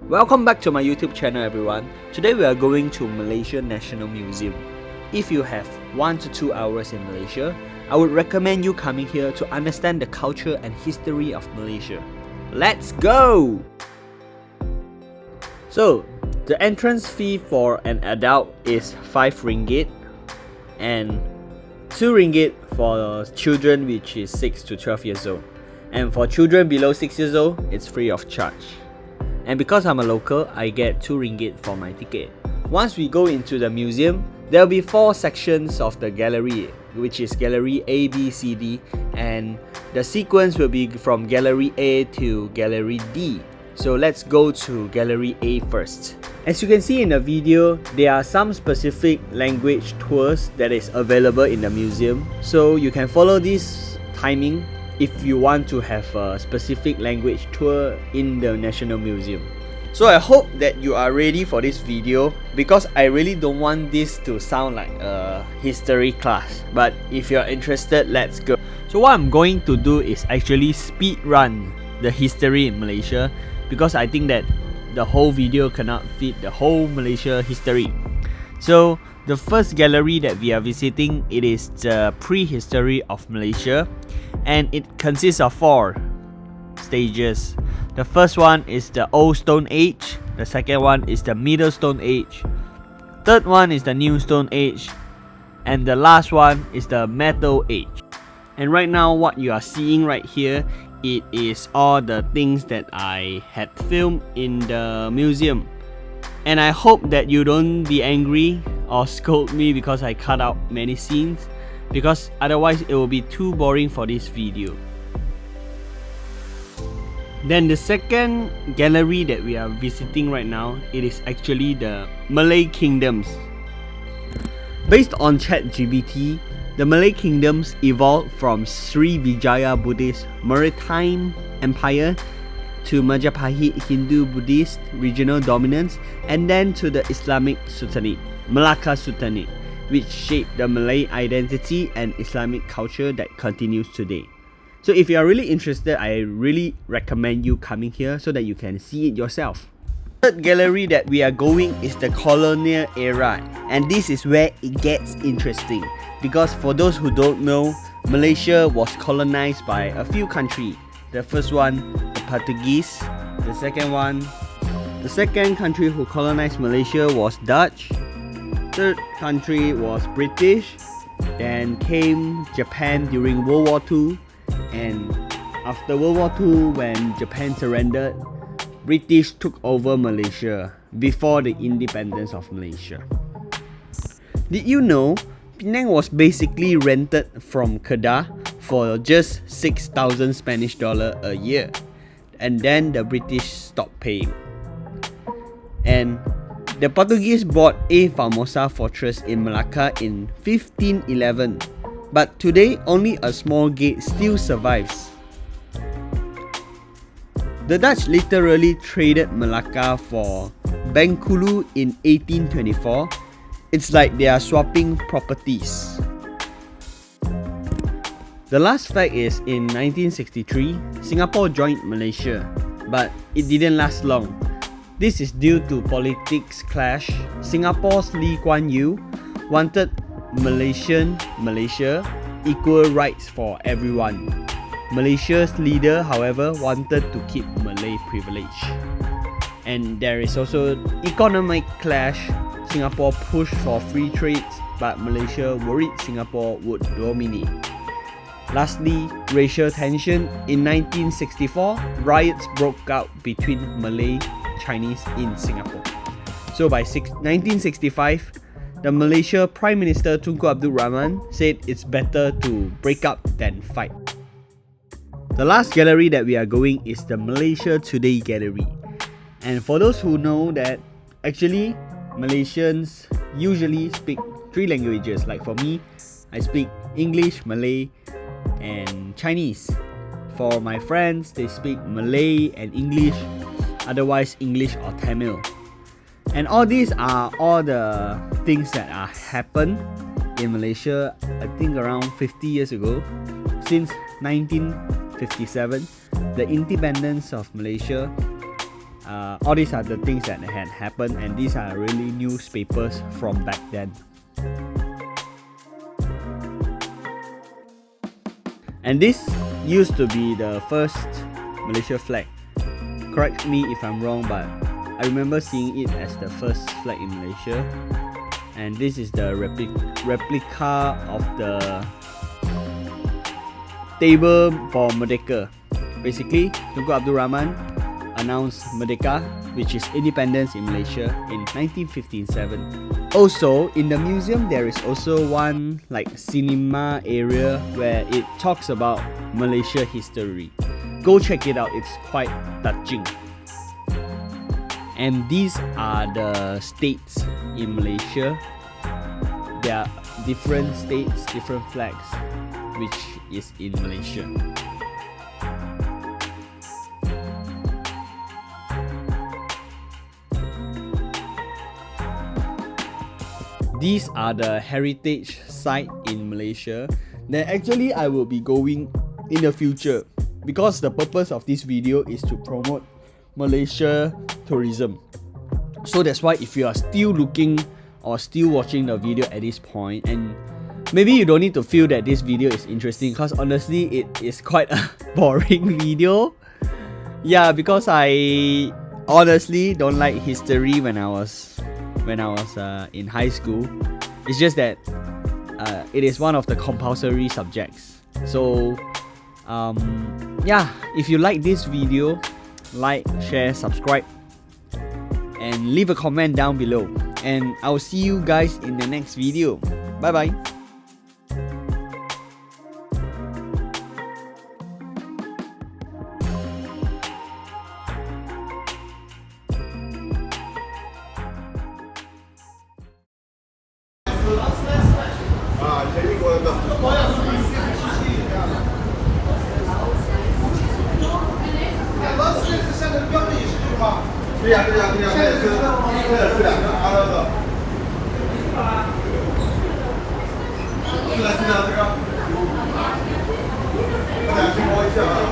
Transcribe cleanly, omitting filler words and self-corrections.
Welcome back to my YouTube channel everyone. Today we are going to Malaysia National Museum. If you have 1 to 2 hours in Malaysia, I would recommend you coming here to understand the culture and history of Malaysia. Let's go! So, the entrance fee for an adult is 5 ringgit and 2 ringgit for children which is 6 to 12 years old. And for children below 6 years old, it's free of charge. And because I'm a local, I get 2 ringgit for my ticket. Once we go into the museum, there will be 4 sections of the gallery, which is gallery A, B, C, D, and the sequence will be from gallery A to gallery D. So let's go to gallery A first. As you can see in the video, there are some specific language tours that is available in the museum. So you can follow this timing if you want to have a specific language tour in the National Museum. So I hope that you are ready for this video because I really don't want this to sound like a history class. But if you're interested, let's go. So what I'm going to do is actually speed run the history in Malaysia because I think that the whole video cannot fit the whole Malaysia history. So the first gallery that we are visiting, it is the prehistory of Malaysia, and it consists of 4 stages. The first one is the Old Stone Age, the second one is the Middle Stone Age, third one is the New Stone Age, and the last one is the Metal Age. And right now what you are seeing right here, it is all the things that I had filmed in the museum. And I hope that you don't be angry or scold me because I cut out many scenes, because otherwise it will be too boring for this video. Then the second gallery that we are visiting right now, it is actually the Malay Kingdoms. Based on ChatGPT, the Malay Kingdoms evolved from Srivijaya Buddhist Maritime Empire to Majapahit Hindu-Buddhist regional dominance, and then to the Islamic Sultanate, Malacca Sultanate, which shaped the Malay identity and Islamic culture that continues today. So if you are really interested, I really recommend you coming here so that you can see it yourself. The third gallery that we are going is the colonial era, and this is where it gets interesting because for those who don't know, Malaysia was colonized by a few countries. The first one, the Portuguese. The second country who colonized Malaysia was Dutch. Third country was British. Then came Japan during World War II. And after World War II, when Japan surrendered, British took over Malaysia before the independence of Malaysia. Did you know Penang was basically rented from Kedah for just 6,000 Spanish dollar a year, and then the British stopped paying. And the Portuguese bought a Formosa fortress in Malacca in 1511, but today only a small gate still survives. The Dutch literally traded Malacca for Bengkulu in 1824. It's like they are swapping properties. The last fact is in 1963, Singapore joined Malaysia, but it didn't last long. This is due to politics clash. Singapore's Lee Kuan Yew wanted Malaysia equal rights for everyone. Malaysia's leader, however, wanted to keep Malay privilege. And there is also economic clash. Singapore pushed for free trade, but Malaysia worried Singapore would dominate. Lastly, racial tension. In 1964, riots broke out between Malay and Chinese in Singapore. So by 1965, the Malaysia Prime Minister Tunku Abdul Rahman said it's better to break up than fight. The last gallery that we are going is the Malaysia Today Gallery. And for those who know that actually Malaysians usually speak 3 languages. Like for me, I speak English, Malay, and Chinese. For my friends, they speak Malay and English, otherwise English or Tamil. And all these are all the things that are happened in Malaysia, I think around 50 years ago. Since 1957, the independence of Malaysia, All these are the things that had happened, and these are really newspapers from back then. And this used to be the first Malaysia flag. Correct me if I'm wrong, but I remember seeing it as the first flag in Malaysia. And this is the replica of the table for Merdeka. Basically, Tunku Abdul Rahman announced Merdeka, which is independence in Malaysia, in 1957. Also, in the museum, there is also one like cinema area where it talks about Malaysia history. Go check it out, it's quite touching. And these are the states in Malaysia. There are different states, different flags, which is in Malaysia. These are the heritage site in Malaysia that actually I will be going in the future, because the purpose of this video is to promote Malaysia tourism. So that's why if you are still looking or still watching the video at this point, and maybe you don't need to feel that this video is interesting, because honestly it is quite a boring video. Yeah, because I honestly don't like history when I was in high school. It's just that it is one of the compulsory subjects. So yeah, if you like this video, like, share, subscribe, and leave a comment down below. And I'll see you guys in the next video. Bye bye. Sudah,